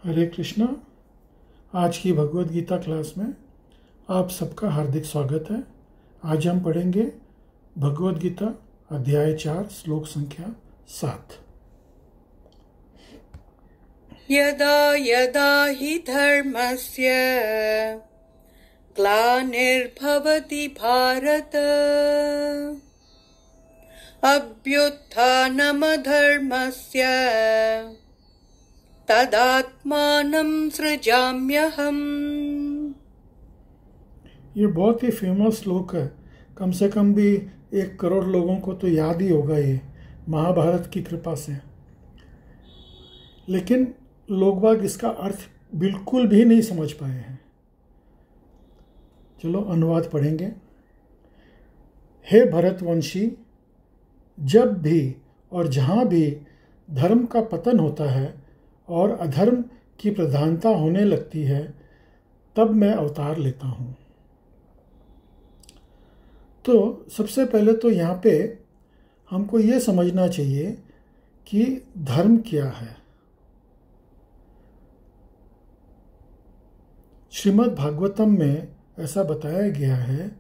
हरे कृष्णा। आज की भगवद गीता क्लास में आप सबका हार्दिक स्वागत है। आज हम पढ़ेंगे भगवद गीता अध्याय 4 श्लोक संख्या 7। यदा यदा हि धर्मस्य ग्लानिर्भवति भारत अभ्युत्थानमधर्मस्य तदात्मानं सृजाम्यहम्। ये बहुत ही फेमस श्लोक है। कम से कम भी 1 करोड़ लोगों को तो याद ही होगा ये महाभारत की कृपा से। लेकिन लोग बाग इसका अर्थ बिल्कुल भी नहीं समझ पाए हैं। चलो अनुवाद पढ़ेंगे। हे भरतवंशी, जब भी और जहाँ भी धर्म का पतन होता है और अधर्म की प्रधानता होने लगती है, तब मैं अवतार लेता हूँ। तो सबसे पहले तो यहाँ पे हमको ये समझना चाहिए कि धर्म क्या है। श्रीमद् भागवतम में ऐसा बताया गया है,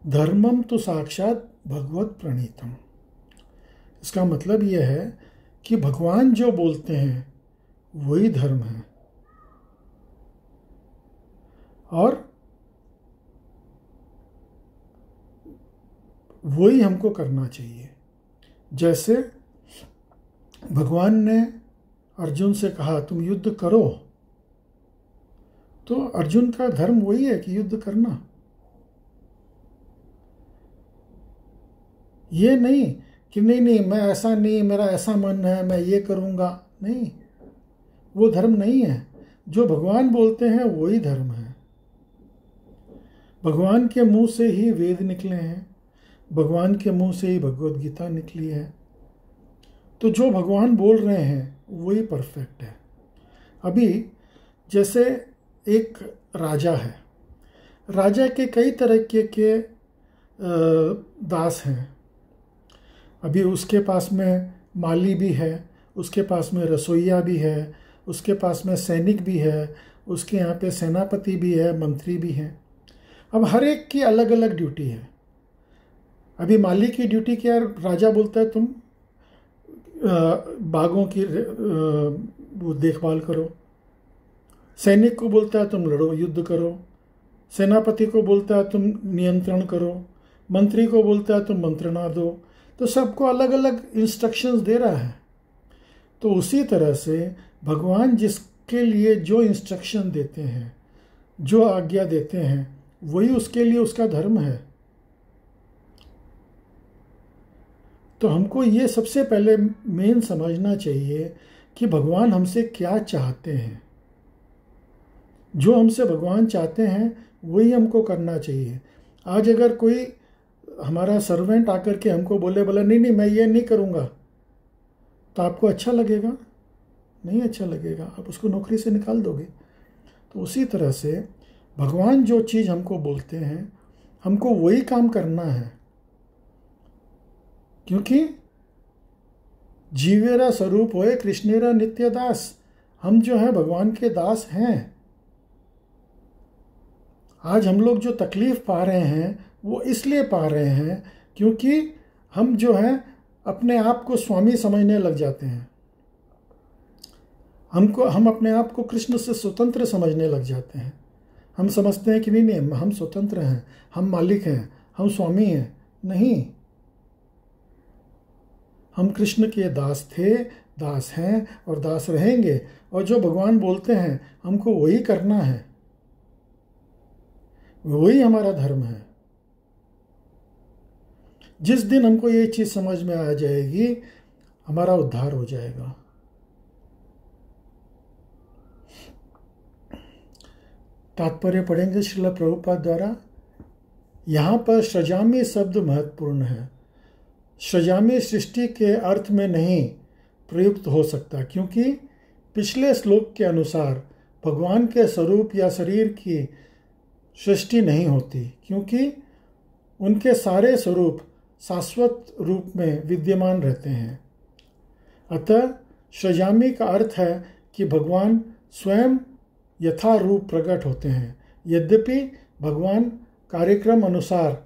धर्मम तो साक्षात भगवत प्रणीतम। इसका मतलब यह है कि भगवान जो बोलते हैं वही धर्म है और वही हमको करना चाहिए। जैसे भगवान ने अर्जुन से कहा तुम युद्ध करो, तो अर्जुन का धर्म वही है कि युद्ध करना। ये नहीं कि नहीं मैं ऐसा नहीं, मेरा ऐसा मन है, मैं ये करूँगा, नहीं, वो धर्म नहीं है। जो भगवान बोलते हैं वही धर्म है। भगवान के मुंह से ही वेद निकले हैं, भगवान के मुंह से ही भगवद गीता निकली है। तो जो भगवान बोल रहे हैं वही परफेक्ट है। अभी जैसे एक राजा है, राजा के कई तरह के दास हैं। अभी उसके पास में माली भी है, उसके पास में रसोइया भी है, उसके पास में सैनिक भी है, उसके यहाँ पे सेनापति भी है, मंत्री भी हैं। अब हर एक की अलग अलग ड्यूटी है। अभी माली की ड्यूटी क्या है? राजा बोलता है तुम बागों की वो देखभाल करो। सैनिक को बोलता है तुम लड़ो, युद्ध करो। सेनापति को बोलता है तुम नियंत्रण करो। मंत्री को बोलता है तुम मंत्रणा दो। तो सबको अलग अलग इंस्ट्रक्शंस दे रहा है। तो उसी तरह से भगवान जिसके लिए जो इंस्ट्रक्शन देते हैं, जो आज्ञा देते हैं, वही उसके लिए उसका धर्म है। तो हमको ये सबसे पहले मेन समझना चाहिए कि भगवान हमसे क्या चाहते हैं। जो हमसे भगवान चाहते हैं वही हमको करना चाहिए। आज अगर कोई हमारा सर्वेंट आकर के हमको बोले नहीं मैं ये नहीं करूँगा, तो आपको अच्छा लगेगा? नहीं अच्छा लगेगा, आप उसको नौकरी से निकाल दोगे। तो उसी तरह से भगवान जो चीज़ हमको बोलते हैं हमको वही काम करना है, क्योंकि जीवेरा स्वरूप होए कृष्णेरा नित्य दास। हम जो है भगवान के दास हैं। आज हम लोग जो तकलीफ पा रहे हैं वो इसलिए पा रहे हैं क्योंकि हम जो है अपने आप को स्वामी समझने लग जाते हैं। हम अपने आप को कृष्ण से स्वतंत्र समझने लग जाते हैं। हम समझते हैं कि नहीं हम स्वतंत्र हैं, हम मालिक हैं, हम स्वामी हैं। नहीं, हम कृष्ण के दास थे, दास हैं और दास रहेंगे। और जो भगवान बोलते हैं हमको वही करना है, वही हमारा धर्म है। जिस दिन हमको ये चीज़ समझ में आ जाएगी, हमारा उद्धार हो जाएगा। तात्पर्य पढ़ेंगे श्रील प्रभुपाद द्वारा। यहाँ पर सृजामि शब्द महत्वपूर्ण है। सृजामि सृष्टि के अर्थ में नहीं प्रयुक्त हो सकता, क्योंकि पिछले श्लोक के अनुसार भगवान के स्वरूप या शरीर की सृष्टि नहीं होती, क्योंकि उनके सारे स्वरूप शाश्वत रूप में विद्यमान रहते हैं। अतः सृजामि का अर्थ है कि भगवान स्वयं यथारूप प्रकट होते हैं। यद्यपि भगवान कार्यक्रम अनुसार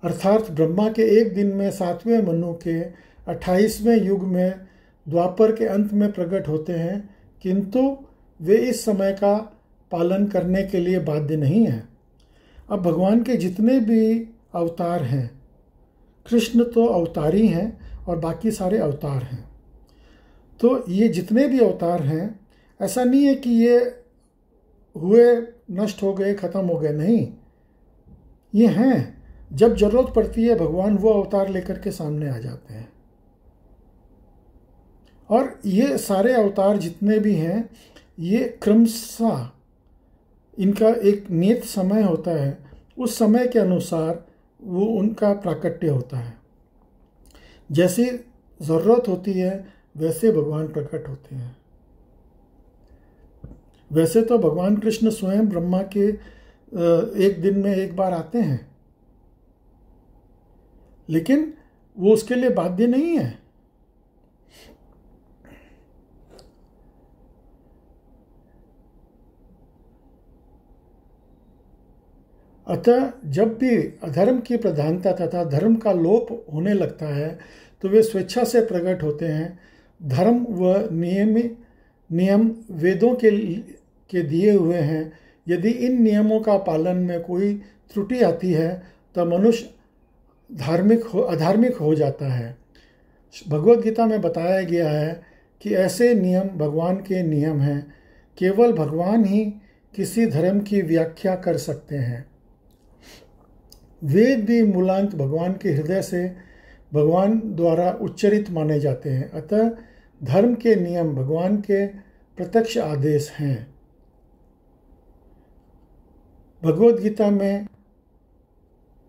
अर्थात ब्रह्मा के एक दिन में 7वें मनु के 28वें युग में द्वापर के अंत में प्रकट होते हैं, किंतु वे इस समय का पालन करने के लिए बाध्य नहीं हैं। अब भगवान के जितने भी अवतार हैं, कृष्ण तो अवतारी हैं और बाकी सारे अवतार हैं, तो ये जितने भी अवतार हैं, ऐसा नहीं है कि ये हुए, नष्ट हो गए, ख़त्म हो गए, नहीं, ये हैं। जब जरूरत पड़ती है भगवान वो अवतार लेकर के सामने आ जाते हैं। और ये सारे अवतार जितने भी हैं, ये क्रमशः इनका एक नियत समय होता है, उस समय के अनुसार वो उनका प्राकट्य होता है। जैसी ज़रूरत होती है वैसे भगवान प्रकट होते हैं। वैसे तो भगवान कृष्ण स्वयं ब्रह्मा के एक दिन में एक बार आते हैं, लेकिन वो उसके लिए बाध्य नहीं है। अतः जब भी अधर्म की प्रधानता तथा धर्म का लोप होने लगता है तो वे स्वेच्छा से प्रकट होते हैं। धर्म व नियम वेदों के दिए हुए हैं। यदि इन नियमों का पालन में कोई त्रुटि आती है तो मनुष्य अधार्मिक हो जाता है। भगवद गीता में बताया गया है कि ऐसे नियम भगवान के नियम हैं। केवल भगवान ही किसी धर्म की व्याख्या कर सकते हैं। वेद भी मूलांक भगवान के हृदय से भगवान द्वारा उच्चरित माने जाते हैं। अतः धर्म के नियम भगवान के प्रत्यक्ष आदेश हैं। भगवद गीता में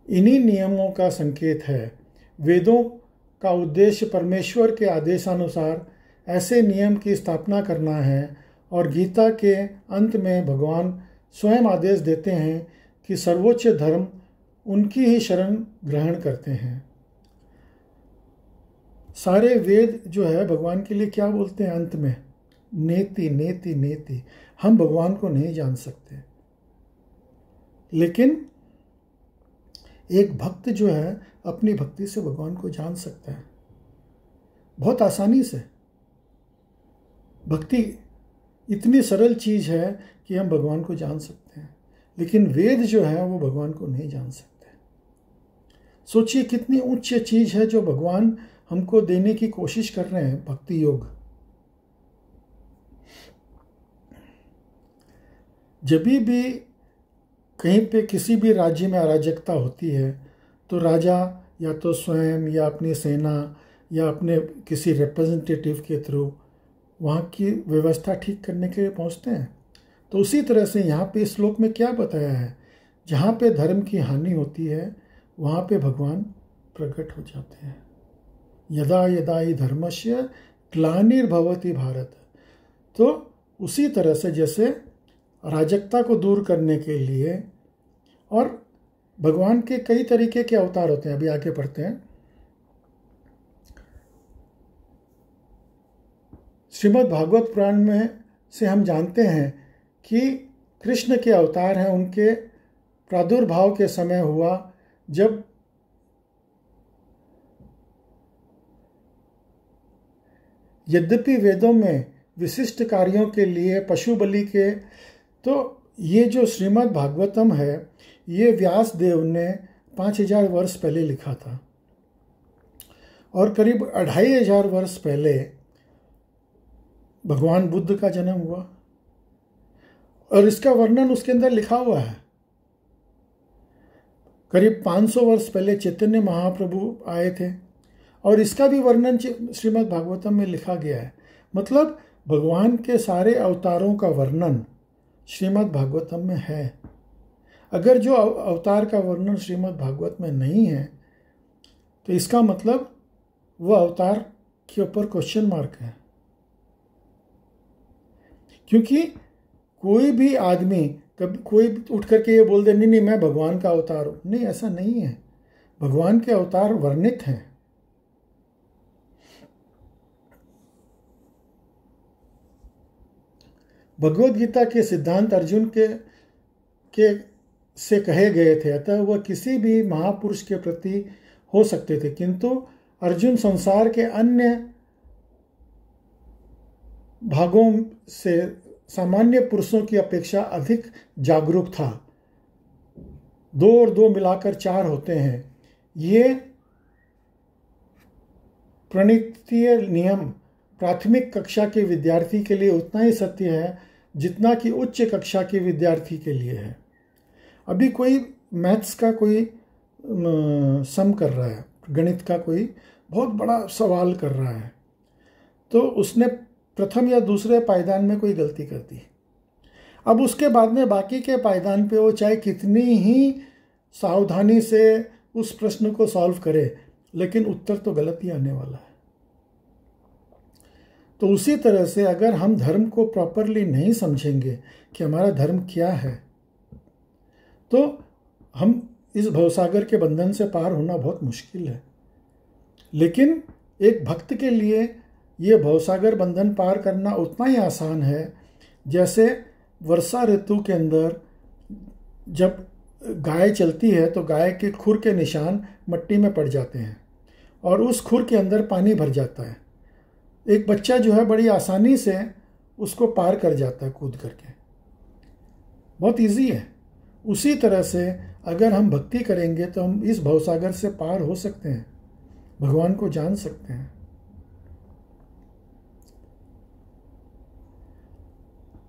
इन्हीं नियमों का संकेत है। वेदों का उद्देश्य परमेश्वर के आदेशानुसार ऐसे नियम की स्थापना करना है और गीता के अंत में भगवान स्वयं आदेश देते हैं कि सर्वोच्च धर्म उनकी ही शरण ग्रहण करते हैं। सारे वेद जो है भगवान के लिए क्या बोलते हैं अंत में? नेति नेति नेति। हम भगवान को नहीं जान सकते, लेकिन एक भक्त जो है अपनी भक्ति से भगवान को जान सकता है बहुत आसानी से। भक्ति इतनी सरल चीज़ है कि हम भगवान को जान सकते हैं, लेकिन वेद जो है वो भगवान को नहीं जान सकते। सोचिए कितनी उच्च चीज़ है जो भगवान हमको देने की कोशिश कर रहे हैं, भक्ति योग। जब भी कहीं पे किसी भी राज्य में अराजकता होती है तो राजा या तो स्वयं या अपनी सेना या अपने किसी रिप्रेजेंटेटिव के थ्रू वहाँ की व्यवस्था ठीक करने के लिए पहुँचते हैं। तो उसी तरह से यहाँ पे इस श्लोक में क्या बताया है, जहाँ पे धर्म की हानि होती है वहाँ पे भगवान प्रकट हो जाते हैं। यदा यदा ही धर्मस्य ग्लानिर्भवति भारत। तो उसी तरह से जैसे अराजकता को दूर करने के लिए, और भगवान के कई तरीके के अवतार होते हैं, अभी आगे पढ़ते हैं। श्रीमद् भागवत पुराण में से हम जानते हैं कि कृष्ण के अवतार हैं, उनके प्रादुर्भाव के समय हुआ जब यद्यपि वेदों में विशिष्ट कार्यों के लिए पशु बलि के, तो ये जो श्रीमद् भागवतम है ये व्यास देव ने 5000 वर्ष पहले लिखा था और करीब 2500 वर्ष पहले भगवान बुद्ध का जन्म हुआ और इसका वर्णन उसके अंदर लिखा हुआ है। करीब 500 वर्ष पहले चैतन्य महाप्रभु आए थे और इसका भी वर्णन श्रीमद् भागवतम में लिखा गया है। मतलब भगवान के सारे अवतारों का वर्णन श्रीमद् भागवतम में है। अगर जो अवतार का वर्णन श्रीमद् भागवत में नहीं है तो इसका मतलब वो अवतार के ऊपर क्वेश्चन मार्क है, क्योंकि कोई भी आदमी कभी कोई उठ करके ये बोल दे नहीं मैं भगवान का अवतार हूँ, नहीं, ऐसा नहीं है। भगवान के अवतार वर्णित हैं। भगवद गीता के सिद्धांत अर्जुन के से कहे गए थे, अतः वह किसी भी महापुरुष के प्रति हो सकते थे, किंतु अर्जुन संसार के अन्य भागों से सामान्य पुरुषों की अपेक्षा अधिक जागरूक था। 2 और 2 मिलाकर 4 होते हैं। ये प्रणीतीय नियम प्राथमिक कक्षा के विद्यार्थी के लिए उतना ही सत्य है जितना कि उच्च कक्षा के विद्यार्थी के लिए है। अभी कोई मैथ्स का कोई सम कर रहा है, गणित का कोई बहुत बड़ा सवाल कर रहा है, तो उसने प्रथम या दूसरे पायदान में कोई गलती कर दी। अब उसके बाद में बाकी के पायदान पे वो चाहे कितनी ही सावधानी से उस प्रश्न को सॉल्व करे, लेकिन उत्तर तो गलत ही आने वाला है। तो उसी तरह से अगर हम धर्म को प्रॉपरली नहीं समझेंगे कि हमारा धर्म क्या है, तो हम इस भवसागर के बंधन से पार होना बहुत मुश्किल है। लेकिन एक भक्त के लिए ये भवसागर बंधन पार करना उतना ही आसान है जैसे वर्षा ऋतु के अंदर जब गाय चलती है तो गाय के खुर के निशान मिट्टी में पड़ जाते हैं और उस खुर के अंदर पानी भर जाता है। एक बच्चा जो है बड़ी आसानी से उसको पार कर जाता है कूद करके, बहुत इजी है। उसी तरह से अगर हम भक्ति करेंगे तो हम इस भवसागर से पार हो सकते हैं, भगवान को जान सकते हैं।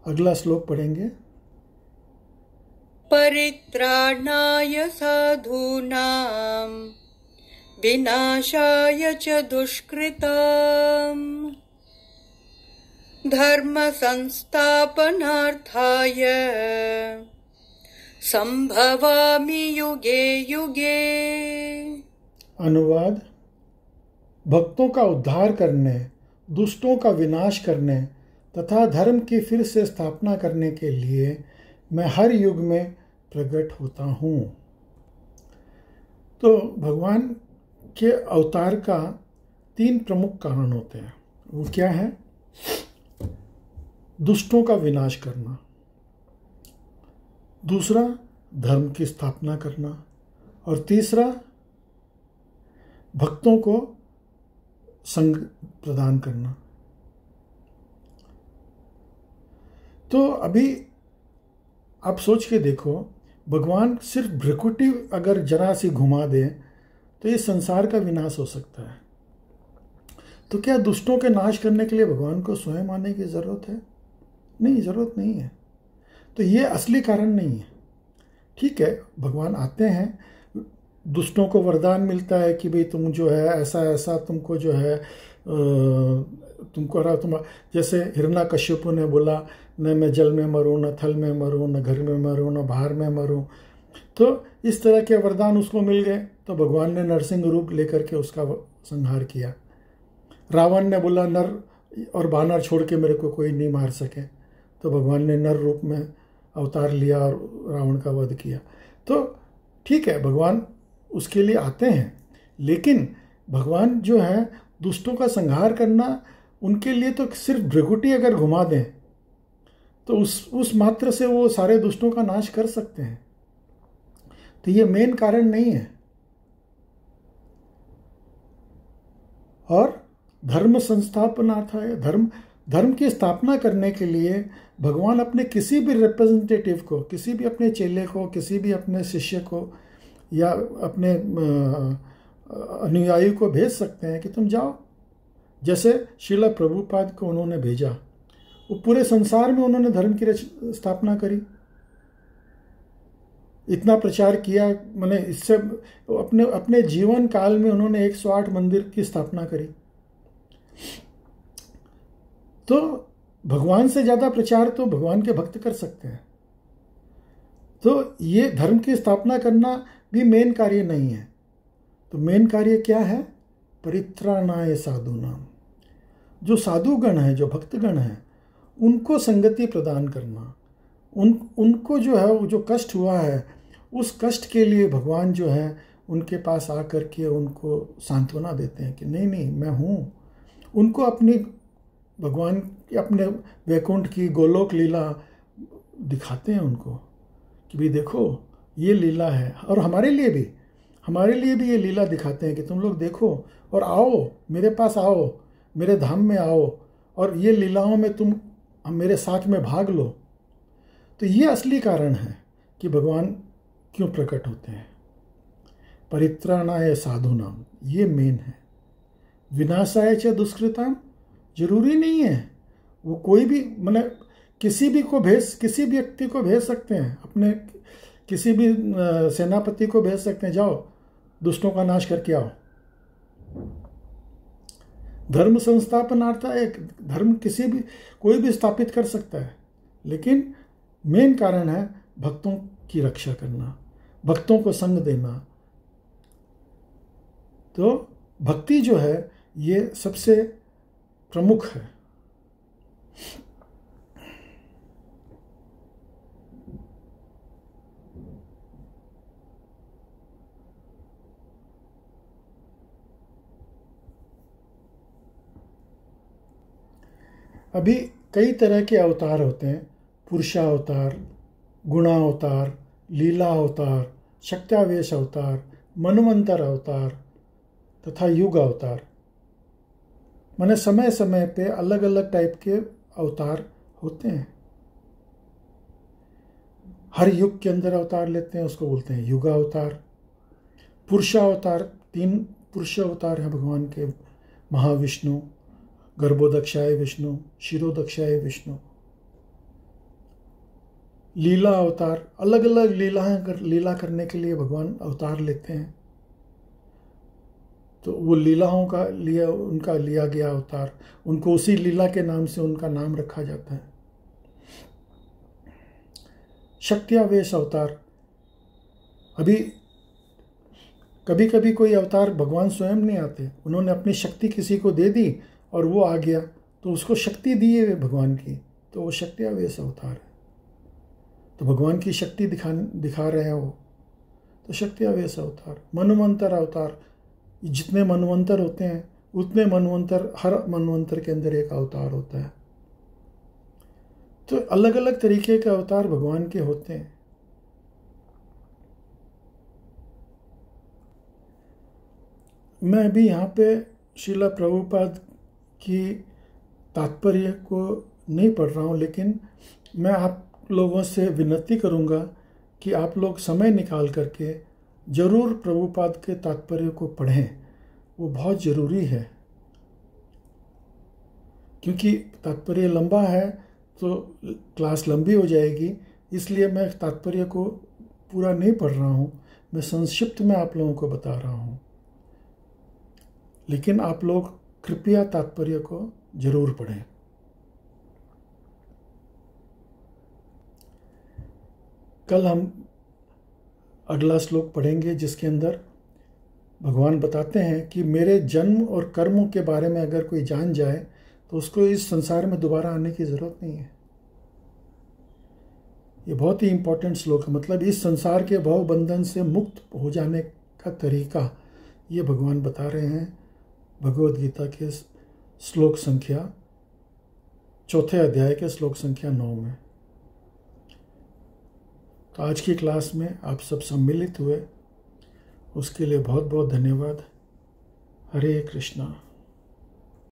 अगला श्लोक पढ़ेंगे। परित्राणाय साधूनां विनाशाय च दुष्कृताम् धर्म संस्थापनार्थाय संभवामि युगे युगे। अनुवाद: भक्तों का उद्धार करने, दुष्टों का विनाश करने तथा धर्म की फिर से स्थापना करने के लिए मैं हर युग में प्रकट होता हूँ। तो भगवान के अवतार का 3 प्रमुख कारण होते हैं। वो क्या है? दुष्टों का विनाश करना, दूसरा धर्म की स्थापना करना, और तीसरा भक्तों को संग प्रदान करना। तो अभी आप सोच के देखो, भगवान सिर्फ भ्रिकुटी अगर जरा सी घुमा दे तो ये संसार का विनाश हो सकता है। तो क्या दुष्टों के नाश करने के लिए भगवान को स्वयं आने की ज़रूरत है? नहीं, ज़रूरत नहीं है। तो ये असली कारण नहीं है। ठीक है, भगवान आते हैं, दुष्टों को वरदान मिलता है कि भाई तुम जो है ऐसा ऐसा तुमको जो है तुमको रहा तुम, जैसे हिरण्यकश्यप ने बोला न मैं जल में मरूं, न थल में मरूं, न घर में मरूं, न बाहर में मरूं। तो इस तरह के वरदान उसको मिल गए, तो भगवान ने नरसिंह रूप लेकर के उसका संहार किया। रावण ने बोला नर और बानर छोड़ के मेरे को कोई नहीं मार सके, तो भगवान ने नर रूप में अवतार लिया और रावण का वध किया। तो ठीक है, भगवान उसके लिए आते हैं, लेकिन भगवान जो है दुष्टों का संहार करना, उनके लिए तो सिर्फ भ्रिकुटी अगर घुमा दें तो उस मात्र से वो सारे दुष्टों का नाश कर सकते हैं। तो ये मेन कारण नहीं है। और धर्म संस्थापनार्थ है, धर्म की स्थापना करने के लिए भगवान अपने किसी भी रिप्रेजेंटेटिव को, किसी भी अपने चेले को, किसी भी अपने शिष्य को या अपने अनुयायी को भेज सकते हैं कि तुम जाओ। जैसे श्रील प्रभुपाद को उन्होंने भेजा, वो पूरे संसार में उन्होंने धर्म की स्थापना करी, इतना प्रचार किया। मैंने इससे अपने जीवन काल में उन्होंने 108 मंदिर की स्थापना करी। तो भगवान से ज़्यादा प्रचार तो भगवान के भक्त कर सकते हैं। तो ये धर्म की स्थापना करना भी मेन कार्य नहीं है। तो मेन कार्य क्या है? परित्राणाय साधूनाम, जो साधुगण है, जो भक्तगण है, उनको संगति प्रदान करना, उनको जो है वो जो कष्ट हुआ है उस कष्ट के लिए भगवान जो है उनके पास आकर के उनको सांत्वना देते हैं कि नहीं नहीं मैं हूँ। उनको अपनी भगवान अपने वैकुंठ की गोलोक लीला दिखाते हैं उनको कि भाई देखो ये लीला है। और हमारे लिए भी ये लीला दिखाते हैं कि तुम लोग देखो और आओ, मेरे पास आओ, मेरे धाम में आओ, और ये लीलाओं में तुम मेरे साथ में भाग लो। तो ये असली कारण है कि भगवान क्यों प्रकट होते हैं। परित्राणाय साधूनाम, ये मेन है। विनाशाय च दुष्कृताम, जरूरी नहीं है वो कोई भी, मतलब किसी भी व्यक्ति को भेज सकते हैं, अपने किसी भी सेनापति को भेज सकते हैं, जाओ दुष्टों का नाश करके आओ। धर्म संस्थापनार्थ एक धर्म कोई भी स्थापित कर सकता है, लेकिन मेन कारण है भक्तों की रक्षा करना, भक्तों को संग देना। तो भक्ति जो है ये सबसे प्रमुख है। अभी कई तरह के अवतार होते हैं, पुरुषावतार, गुणावतार, लीला अवतार, शक्त्यावेश अवतार, मनवंतर अवतार तथा युग अवतार। माने समय समय पे अलग अलग टाइप के अवतार होते हैं। हर युग के अंदर अवतार लेते हैं, उसको बोलते हैं युग अवतार। पुरुषावतार, 3 पुरुष अवतार हैं भगवान के, महाविष्णु, गर्भोदक्षाय विष्णु, शिरोदक्षाय विष्णु। लीला अवतार, अलग अलग लीला करने के लिए भगवान अवतार लेते हैं, तो वो लीलाओं का उनका लिया गया अवतार, उनको उसी लीला के नाम से उनका नाम रखा जाता है। शक्त्यावेश अवतार, अभी कभी कभी कोई अवतार भगवान स्वयं नहीं आते, उन्होंने अपनी शक्ति किसी को दे दी और वो आ गया, तो उसको शक्ति दी है भगवान की, तो वो शक्त्यावेश अवतार है। तो भगवान की शक्ति दिखा रहे हैं वो, तो शक्त्यावेश अवतार। मनवंतर अवतार, जितने मनवंतर होते हैं उतने मनवंतर, हर मनवंतर के अंदर एक अवतार होता है। तो अलग अलग तरीके के अवतार भगवान के होते हैं। मैं अभी यहाँ पे श्रीला प्रभुपाद की तात्पर्य को नहीं पढ़ रहा हूँ, लेकिन मैं आप लोगों से विनती करूँगा कि आप लोग समय निकाल करके ज़रूर प्रभुपाद के तात्पर्य को पढ़ें, वो बहुत ज़रूरी है। क्योंकि तात्पर्य लंबा है तो क्लास लंबी हो जाएगी, इसलिए मैं तात्पर्य को पूरा नहीं पढ़ रहा हूँ, मैं संक्षिप्त में आप लोगों को बता रहा हूँ। लेकिन आप लोग कृपया तात्पर्य को ज़रूर पढ़ें। कल हम अगला श्लोक पढ़ेंगे, जिसके अंदर भगवान बताते हैं कि मेरे जन्म और कर्मों के बारे में अगर कोई जान जाए तो उसको इस संसार में दोबारा आने की ज़रूरत नहीं है। ये बहुत ही इम्पोर्टेंट श्लोक है, मतलब इस संसार के भव बंधन से मुक्त हो जाने का तरीका ये भगवान बता रहे हैं भगवद गीता के श्लोक संख्या 4 अध्याय के श्लोक संख्या 9 में। तो आज की क्लास में आप सब सम्मिलित हुए, उसके लिए बहुत बहुत धन्यवाद। हरे कृष्णा।